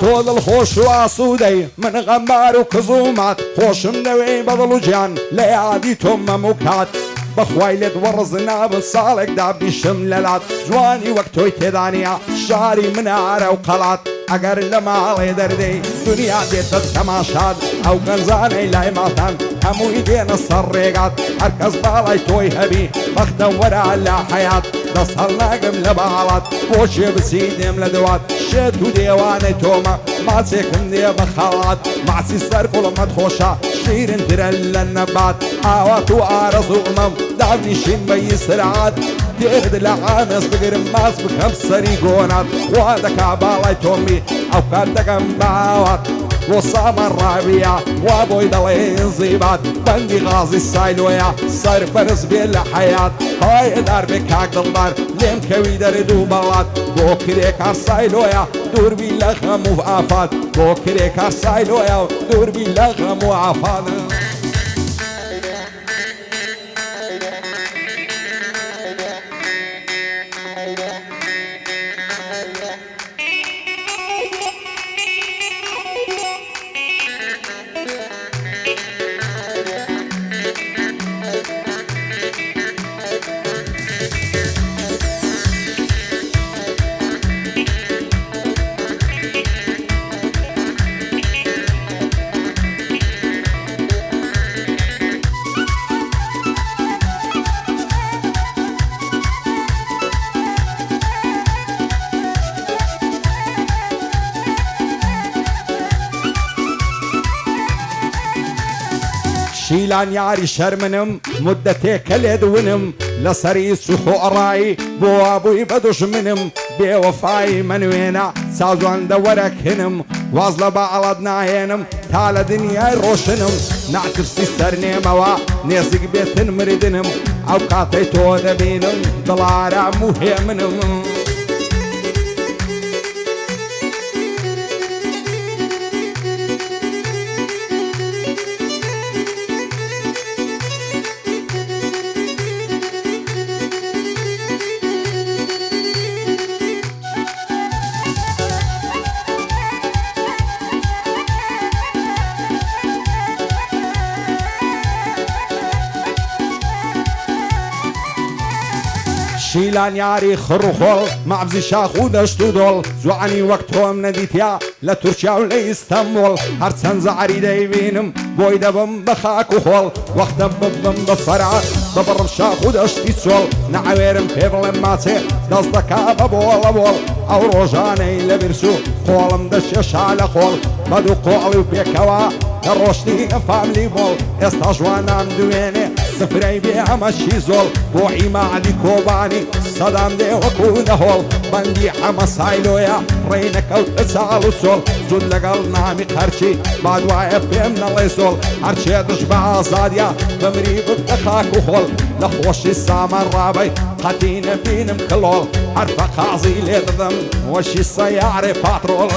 تۆ دڵخۆش و ئاسوودەی من غەمبار و کزومات خۆشم نەوەی بەدڵ و گیان لە یادی تۆ مەم و کات بەخوای لێت وەڕز نابن ساڵێکدا بیشم لەلات جوانی وەک تۆی تێدانە شاری منارە و قەڵات ئەگەر لە ماڵێ دەردەی دنیا دێتە تەماشاد ئەو گەنجانەی لای ماتان هەمووی دێنە سەر ڕێگات هەرکەس باڵای تۆی هەبی بەختە وەرە لە حەیات دەست هەڵناگرم لە باڵات بۆچێ بچی دێم لە دوات شێت و دێوانەی تۆمە ماچێکم دێ بە خەڵات ماسی سەر کوڵمەت خۆشە شیرنترە لە نەبات ئاوات و ئارەزوڵمەم دابنیشین بەی سرعات دێرد لە عامێز بگرم ماس بکەم سەری گۆنات وا دەکا باڵای تۆمی ئەو کار دەکەم باوات بۆ سامان ڕاویە وا بۆی دەڵێن زیبات بەنگی غازی سایلۆیە سەرپەرز بێ لە حەیات هایدار بێ کاک دڵدار لێم کەوی دەرد و بەڵات بۆ کرێکا سایلۆیە دووربی لە غەم و ئافات بۆ کرێکا سایلۆیە دووربی لە غەم و ئافات شیلان یاری شەرمنم مدەتێکە لێ دوونم لەسەری سوخ و ئەڕایی بۆ ئابووی بە دوژمنم بێوەفایی منوێنە سازوان دەوەرەکەنم واز لە باڵات ناهێنم تا لە دنیای ڕۆشنم ناترسی سەرنێمەوە نێزیک بێتن مردنم ئەو کاتەی تۆ دەبینم دڵارام و هێمنم شیلان یاری خڕوخۆڵ مابزی شاخ و دەشت و دۆڵ جوانی وەک تۆم نەدیتیا لە تورکیا و لە ئیستەنبوڵ هەرچەند زاری دەیبینم بۆی دەبم بە خاک و خۆڵ وەختە ببم بە فەرات ببڕم شاخ و دەشتی چۆڵ نەعەوێرم پێ بڵێم ماچێ دەست دەکا بە بۆڵە بۆڵ ئەو ڕۆژانەی لە برس و خۆڵم دەشێشا لە خۆڵ بەد و قۆڵی و پێکەوە کە ڕۆشتی فاملی بۆڵ ئێستا ژوانان دوێنێ سفرەی بێ ئەمەشی زۆڵ بۆ ئیمادی کۆبانی سەدام دێ وەکو نەهۆڵ بەندی ئەمە سایلۆیە ڕێینەکەوتە چاڵ و چۆڵ زود لەگەڵ نامی خەرچی بادوایە پێم نەڵێ زۆڵ هەرچێ دژ بە ئازادیە بمری بکە خاک و خۆڵ لە خۆشی سامان ڕابەی قەتی نەبینم کڵۆڵ هەرفە قازی لێ دەدەم وەشی سەیارێ پاترۆڵ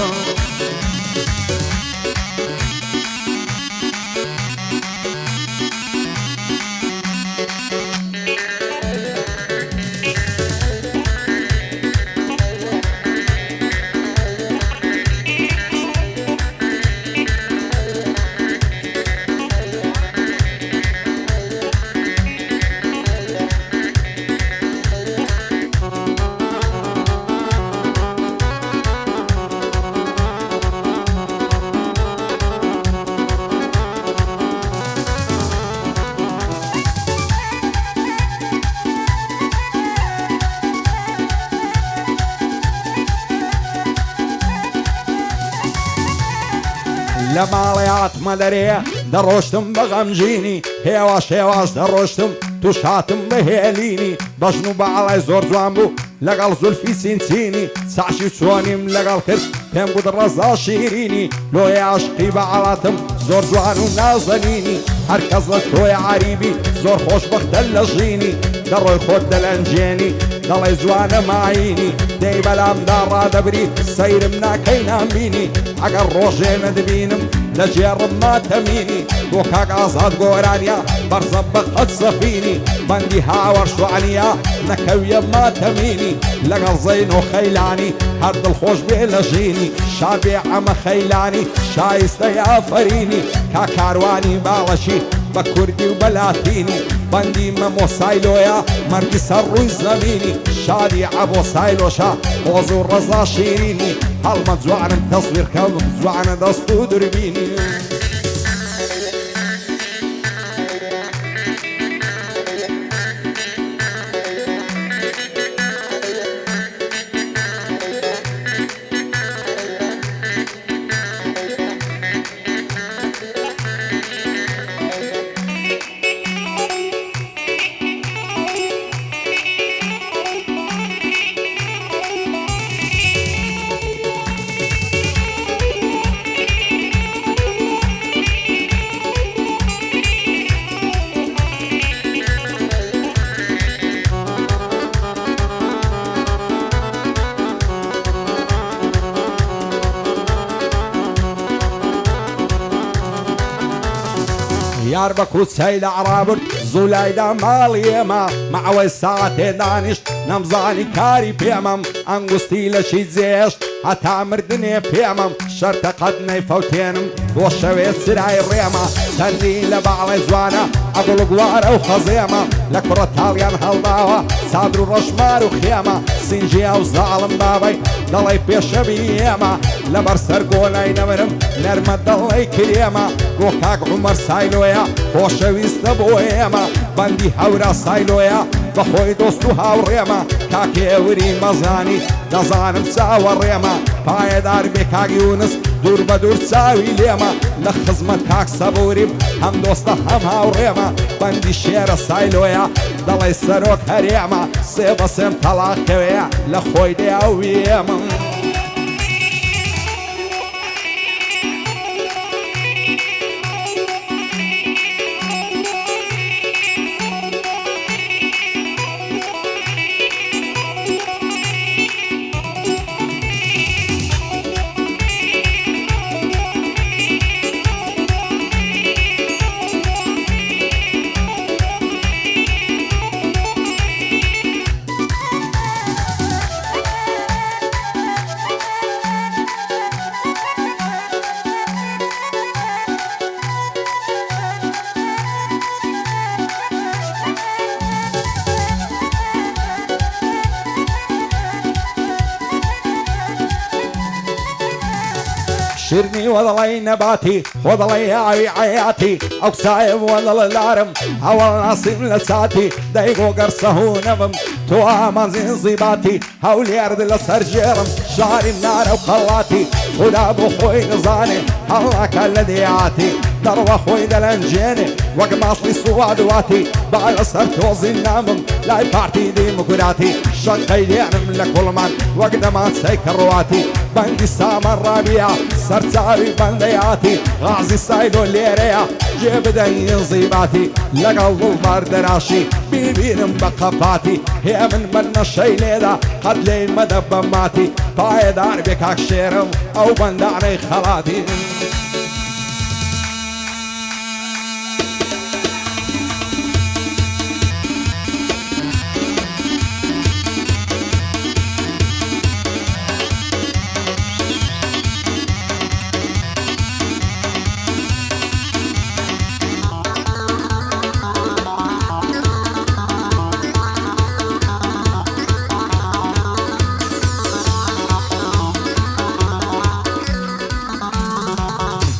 لە ماڵێ هاتمە دەرێ دەڕۆشتم بە غەمژینی هێواش هێواش دەڕۆشتم توش هاتم بە هێلینی بەژن و باڵای زۆر جوان بوو لەگەڵ زولفی چینچینی چاشی چۆنیم لەگەڵ کرد پێم بود ڕەزا شیرینی لۆی عاشقی بەعەڵاتم زۆر جوان و نازەنینی هەرکەس لە تۆی عەریبی زۆر خۆشبەختە لە ژینی دەڕۆی خۆت دەلەنجێنی دەڵێ جوانە ماینی دەی بەلامدا ڕادەبری سەیرم ناکەی نامبینی ئەگەر ڕۆژێ نەدبینم لە جێڕم ماتەمینی بۆ کاک ئازاد گۆرانیا بەرزە بەقەت سەفینی بەندی هاوەر شوعانیا نەکەویە ماتەمینی لەگەڵ زەین و خەیلانی هەر دڵخۆش بێ لە ژینی شار بێ ئەمە خەیلانی شایستە ئافەرینی کاکاروانی باڵەشی بە کوردی و بەلاتینی بەندی مەمۆ سایلۆیە مەرگی سەر ڕووی زەمینی شادی عەبۆ سایلۆشە خۆز و ڕەزا شیرینی هەڵمە جوانم تەسویرکەم جوانە دەست و دوربینی یار بە کوچەی لە عرابرد زوولایدا ماڵی ئێمە مەعەوەی ساعتێ دانیشت نەمزانی کاری پێمەم ئەنگوستی لەشی جێشت هەتا مردنێ پێمەم شەرتە قەت نەیفەوتێنم بۆ شەوێ سرای ڕێمە چەندی لە باڵێ جوانە ئەگوڵ گوارە و خەزێمە لە کوڕە تاڵیان هەڵداوە سادر و ڕەشمار و خێمە سینجیا و زاڵم بابەی دەڵێ پێشەبی ئێمە لەبەر سەر گۆلای نەمرم نەرمە دەڵێی کرێمە بۆ کاک عومەر سایلۆیە خۆشەویستە بۆ ئێمە بەندی هەورە سایلۆیە بەخۆی دۆست و هاوڕێمە کاکێوری مەزانی دەزانم چاوەڕێمە پایەدار بێ کاک یونس دوور بە دوور چاوی لێمە لە خزمەت کاک سەبوریم هەم دۆستە هەم هاوڕێمە بەندی شێرە سایلۆیە دەڵێ سەرۆک هەرێمە سێ بە سێم تەڵاقەوەیە لە خۆی دێویێمە شیرنی وەدەڵی نەباتی وەدەڵی ئاوی عەیاتی ئەو سایە وەدەڵە لارم هەوڵ ناسیم لە چاتی دەیگۆ گەر سەهوونەبم تۆ ئامانزین زیباتی هەولێرد لەسەر ژێرم شاری نارە و خەڵاتی خدا بۆ خۆی نزانێ هەڵاکە لە دێعاتی دەڕوە خۆی دەلەنجێنێ وەک ماسڵی سووادواتی با لەسەر تۆزی نامم لای پارتی دیموکراتی شەقەی لێنم لە کوڵمان وەک دەمانچەی کڕواتی بەندی سامان ڕابیە سەرچاوی بەندەیاتی غازی سایلۆ لێرەیە جێ بدەین زیباتی لەگەڵ دڵبار دەراشی بیبینم بە قەپاتی هێ من بەر نەشەی لێدا قەت لێی مەدە بە ماتی پایەدار بێ کاک شێرم ئەو بەندانەی خەڵاتی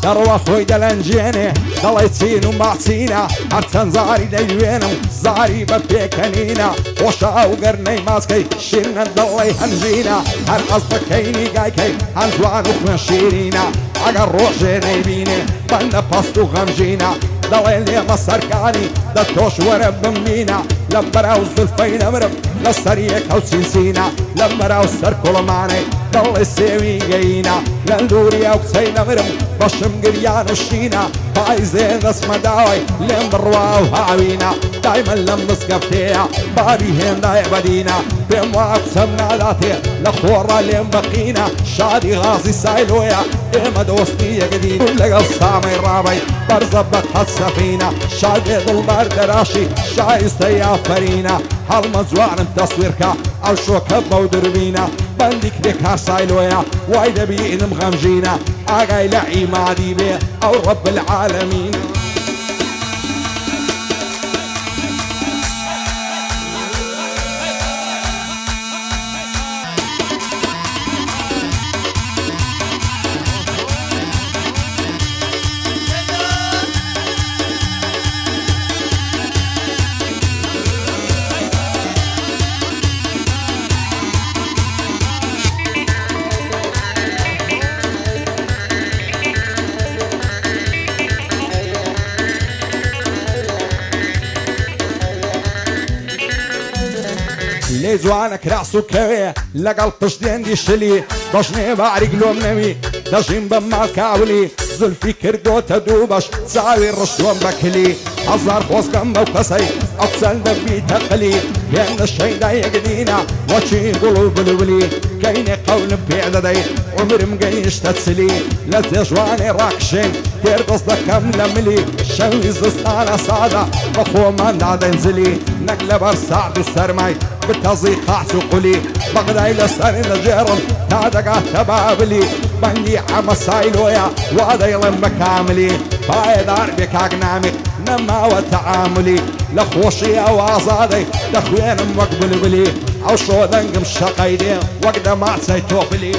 دەڕوە خۆی دەلەنجێنێ دەڵێ چین و ماچینە هەرچەند زاری دەیوێنم زاری بە پێکەنینە خۆشە ئەو گەرنەی ماسکەی شیرنە دەڵێ هەنجینە هەر ئەس بەکەینی گایکەی هەن جوان و خوێن شیرینە ئەگەر ڕۆژێ نەیبینێ بەندە پەست و غەمژینە دەڵێ لێمە سەرکانی دە تۆش وەرە بمینە لبرا وزلفين امرم لسريك او سلسينا لبرا وسر كلماني ضل سوي جينا لندوري او سين امرم بشم قريان الشينا بايزين اسم داوي لين بروا وهاوينا دايما لمس قفتيا باري هين داي بدينا بمواقف سمنا ذاتي لخورا لين بقينا شادي غازي سايلويا إما دوستي قديم لقى السامي رابي برزبط هالسفينة شادي ظلمار دراشي شايستي يا فرينا هالمزوان بتصويركا او شوكب ودربينا بندك لك سايلويا وايد بيئن مغمجينا اقاي لعي مادي بيه او رب العالمين لي زوانك راسو كوي لقل قشدين دي شلي بشني بعرق لوم نمي دجين بما كاولي زلفي كردو تدوبش تساوي الرشوان بكلي حزار خوص كم بوكسي اقسل دبي تقلي كأن الشي دا يقدينا وشي قلوب الولي كيني قول بيعددي عمر مقيش تتسلي لزي جواني راكشين تيرقص دكم لملي شوي زستانا صادا بخو من دادا ينزلي نقلب السعد والسرمي بالتزيق قاعس وقلي بغداي لسان الجيرن تادقا تبابلي بني عم السايلويا وهذا يلم كاملي بايدار بك اقنامي نما وتعاملي لخوشي اوازادي لخوين مقبل بلي او شو دنقم الشقايدي وقد ما سيتوفلي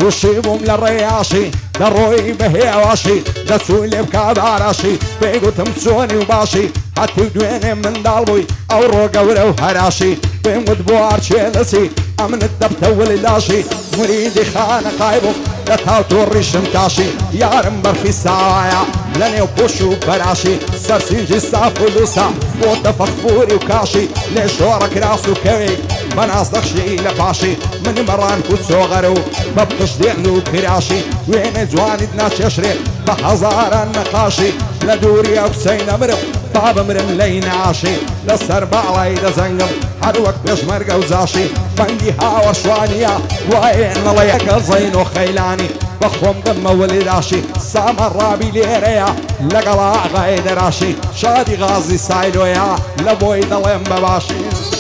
توشيبهم للرياشي دروي بهيواشي دسولي بكاباراشي بيقو تمسوني وباشي حتى دويني من دالبوي او روقا ولو هراشي بيمود بوار شيلسي امن الدبت واللاشي مريدي خانة قايبو لتاوتو الريشم تاشي يارم برفي ساوايا لاني وبوشو براشي سرسينجي صافو لوسا وطفق فوري وكاشي ليش ورك راسو كوي بناس دخشي لباشي من مران كنت صغرو ببقش دينو كراشي وين زواني دناش يشري بحزار النقاشي لدوري او سين امرم باب امرم لين عاشي لسر بعلاي دزنقم حدوك بيش مرقا وزاشي بندي هاو شوانيا وين لليك زين وخيلاني بخوم دم ولداشي سامر رابي ليريا لقلا غايد راشي شادي غازي سايلويا لبوي دلم بباشي